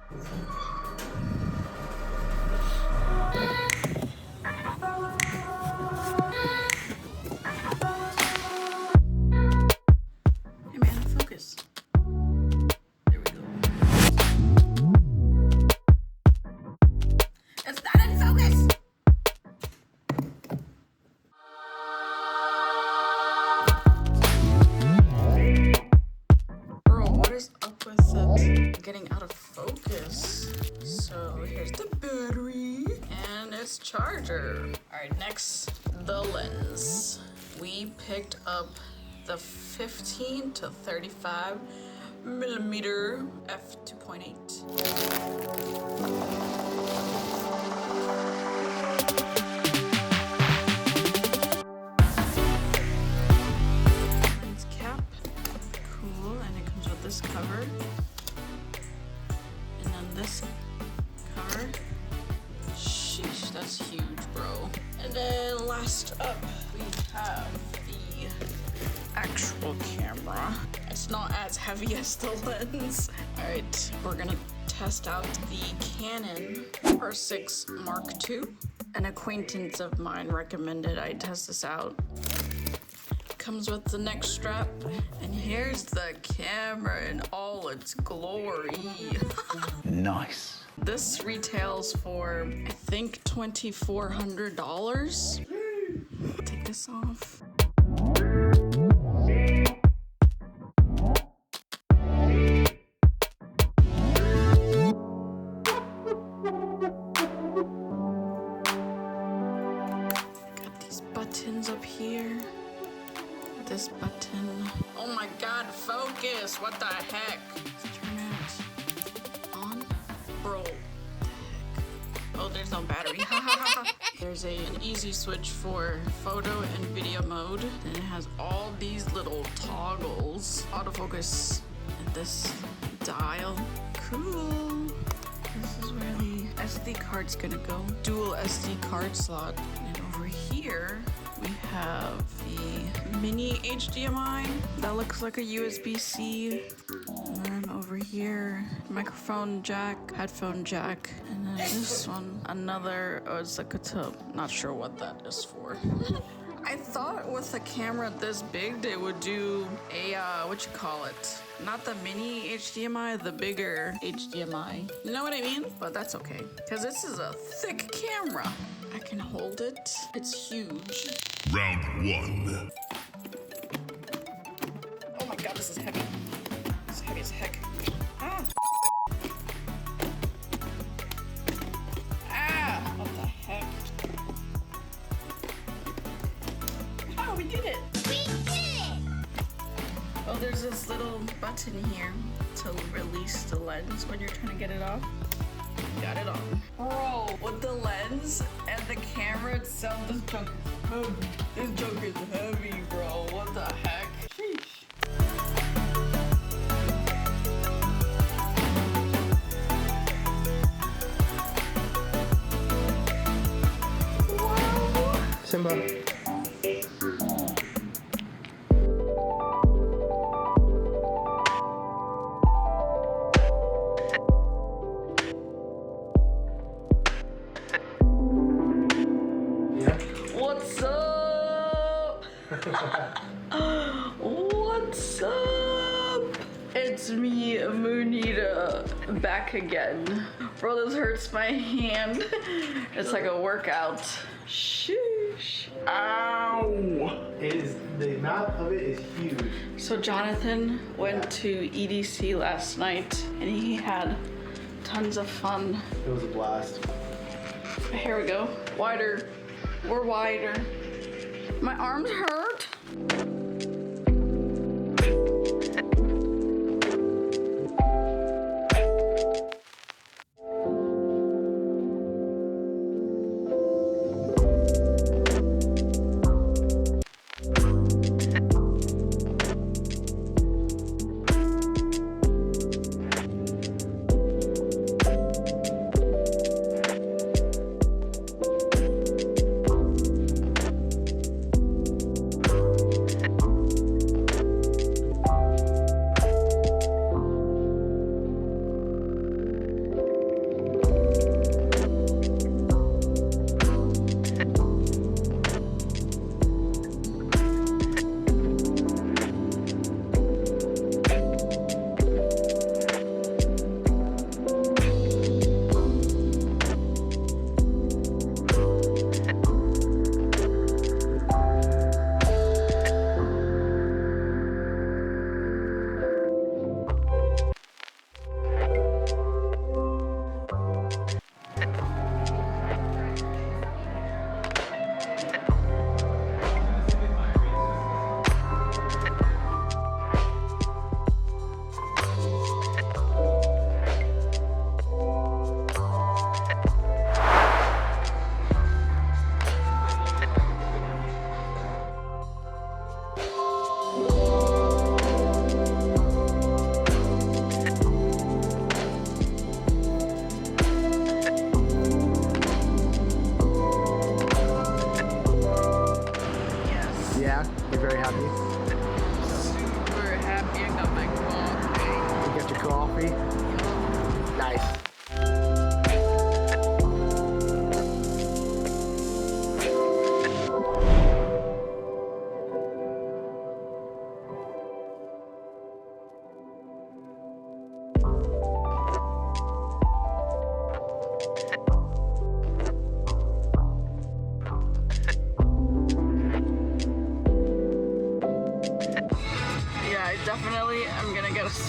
Hey man, focus. There we go. It's not in focus! Bro, what is up with it getting out of focus? So here's the battery and its charger. Alright, next, the lens. We picked up the 15 to 35 millimeter f2.8. Lens cap, cool, and it comes with this cover, and then this cover. Sheesh, that's huge, bro. And then last up, we have the actual camera. It's not as heavy as the lens. All right, we're gonna test out the Canon R6 Mark II. An acquaintance of mine recommended I test this out. Comes with the neck strap, and here's the camera in all its glory. Nice. This retails for, I think, $2,400. Take this off. Got these buttons up here. This button. Oh my God, focus! What the heck? Let's turn it on. Bro, what the heck? Oh, there's no battery. There's an easy switch for photo and video mode. And it has all these little toggles. Autofocus and this dial. Cool. This is where the SD card's gonna go. Dual SD card slot. And over here, we have the mini HDMI that looks like a USB-C. And then over here, microphone jack, headphone jack. And then this one, another, oh, it's like a tub. Not sure what that is for. I thought with a camera this big, they would do a, what you call it? Not the mini HDMI, the bigger HDMI. You know what I mean? But that's okay, because this is a thick camera. I can hold it. It's huge. Round one. Oh my God, this is heavy. It's heavy as heck. Ah! Ah! What the heck? Oh, we did it! We did it! Oh, there's this little button here to release the lens when you're trying to get it off. Got it on. Bro, with the lens and the camera itself, this junk is heavy. This junk is heavy, bro. What the heck? Sheesh. Wow. Simba. What's up? What's up? It's me, Moonita, back again. Bro, this hurts my hand. It's like a workout. Sheesh. Ow. The amount of it is huge. So Jonathan went to EDC last night and he had tons of fun. It was a blast. Here we go. Wider. We're wider. My arms hurt.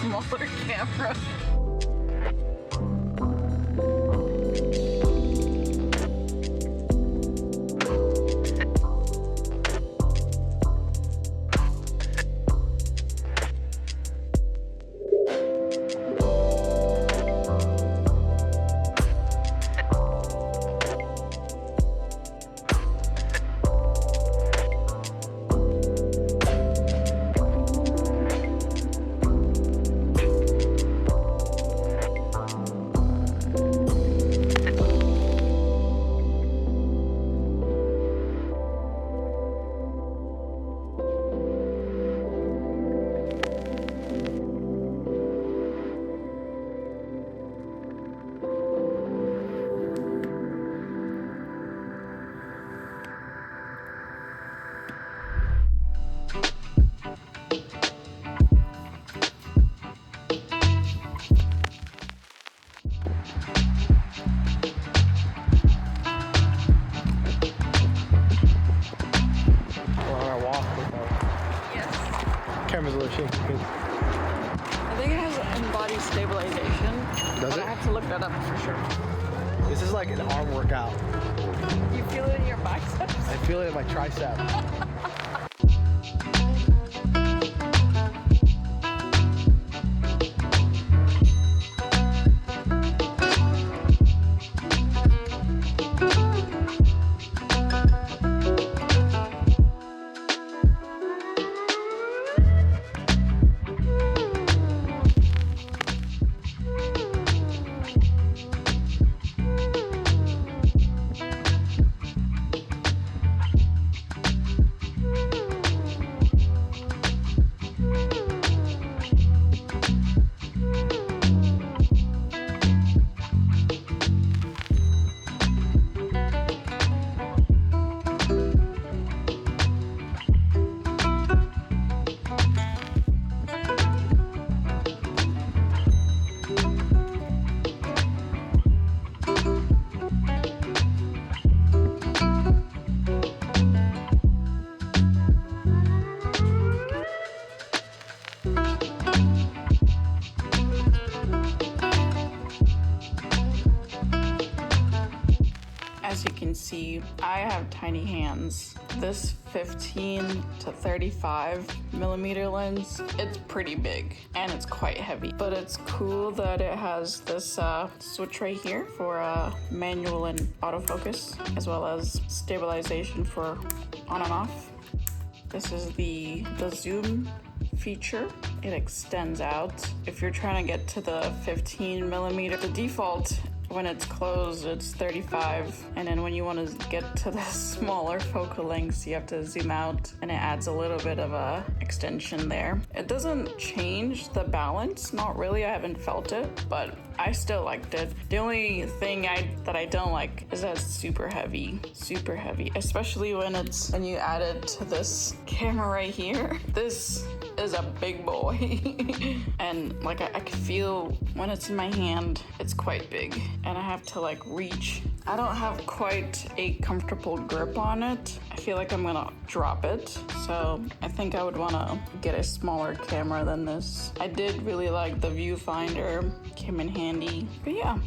smaller camera. Camera's a little shaky. I think it has in-body stabilization. Does but it? I have to look that up for sure. This is like an arm workout. You feel it in your biceps? I feel it in my tricep. As you can see, I have tiny hands. This 15 to 35 millimeter lens, it's pretty big and it's quite heavy, but it's cool that it has this switch right here for manual and autofocus, as well as stabilization for on and off. This is the zoom feature. It extends out. If you're trying to get to the 15 millimeter, the default when it's closed, it's 35, and then when you want to get to the smaller focal lengths, you have to zoom out, and it adds a little bit of a extension there. It doesn't change the balance, not really. I haven't felt it, but I still liked it. The only thing that I don't like is that it's super heavy, especially when you add it to this camera right here. This is a big boy and like I can feel when it's in my hand, it's quite big, and I have to like reach. I don't have quite a comfortable grip on it. I feel like I'm gonna drop it, so I think I would want to get a smaller camera than this. I did really like the viewfinder, came in handy, but yeah.